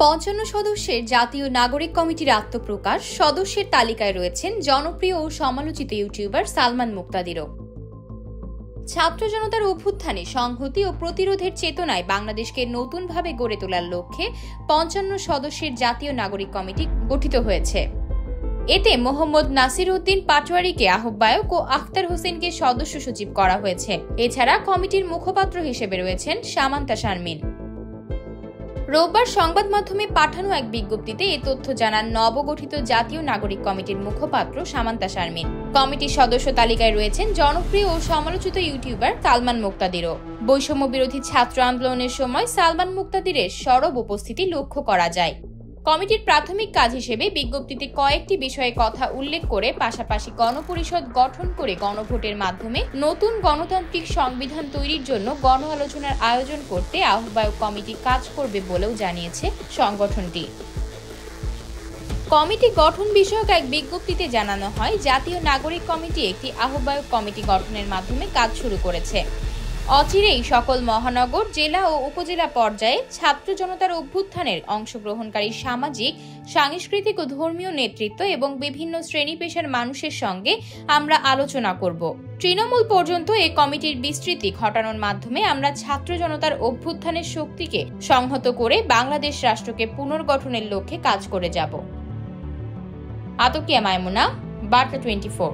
৫৫ সদস্যের জাতীয় নাগরিক কমিটির আত্মপ্রকাশ। সদস্যের তালিকায় রয়েছেন জনপ্রিয় ও সমালোচিত ইউটিউবার সালমান মুক্তাদিরও। ছাত্র জনতার অভ্যুত্থানে সংহতি ও প্রতিরোধের চেতনায় বাংলাদেশকে নতুনভাবে গড়ে তোলার লক্ষ্যে ৫৫ সদস্যের জাতীয় নাগরিক কমিটি গঠিত হয়েছে। এতে মোহাম্মদ নাসির উদ্দিন পাটোয়ারীকে আহ্বায়ক ও আখতার হোসেনকে সদস্য সচিব করা হয়েছে। এছাড়া কমিটির মুখপাত্র হিসেবে রয়েছেন সামান্তা শারমিন। রোববার সংবাদ মাধ্যমে পাঠানো এক বিজ্ঞপ্তিতে এ তথ্য জানান নবগঠিত জাতীয় নাগরিক কমিটির মুখপাত্র সামান্তা শারমিন। কমিটির সদস্য তালিকায় রয়েছেন জনপ্রিয় ও সমালোচিত ইউটিউবার সালমান মুক্তাদিরও। বৈষম্য বিরোধী ছাত্র আন্দোলনের সময় সালমান মুক্তাদিরের সরব উপস্থিতি লক্ষ্য করা যায়। কমিটির প্রাথমিক কাজ হিসেবে বিজ্ঞপ্তিতে কয়েকটি বিষয়ে কথা উল্লেখ করে পাশাপাশি গণপরিষদ গঠন করে গণভোটের মাধ্যমে নতুন গণতান্ত্রিক সংবিধান তৈরির জন্য গণ আলোচনার আয়োজন করতে আহ্বায়ক কমিটি কাজ করবে বলেও জানিয়েছে সংগঠনটি। কমিটি গঠন বিষয়ক এক বিজ্ঞপ্তিতে জানানো হয়, জাতীয় নাগরিক কমিটি একটি আহ্বায়ক কমিটি গঠনের মাধ্যমে কাজ শুরু করেছে। অচিরেই সকল মহানগর, জেলা ও উপজেলা পর্যায়ে ছাত্র জনতার অভ্যুত্থানের অংশগ্রহণকারী সামাজিক, সাংস্কৃতিক ও ধর্মীয় নেতৃত্ব এবং বিভিন্ন শ্রেণী পেশার মানুষের সঙ্গে আমরা আলোচনা করব। তৃণমূল পর্যন্ত এই কমিটির বিস্তৃতি ঘটানোর মাধ্যমে আমরা ছাত্র জনতার অভ্যুত্থানের শক্তিকে সংহত করে বাংলাদেশ রাষ্ট্রকে পুনর্গঠনের লক্ষ্যে কাজ করে যাব। আতকিয়া মাইমুনা, বার্তা 24।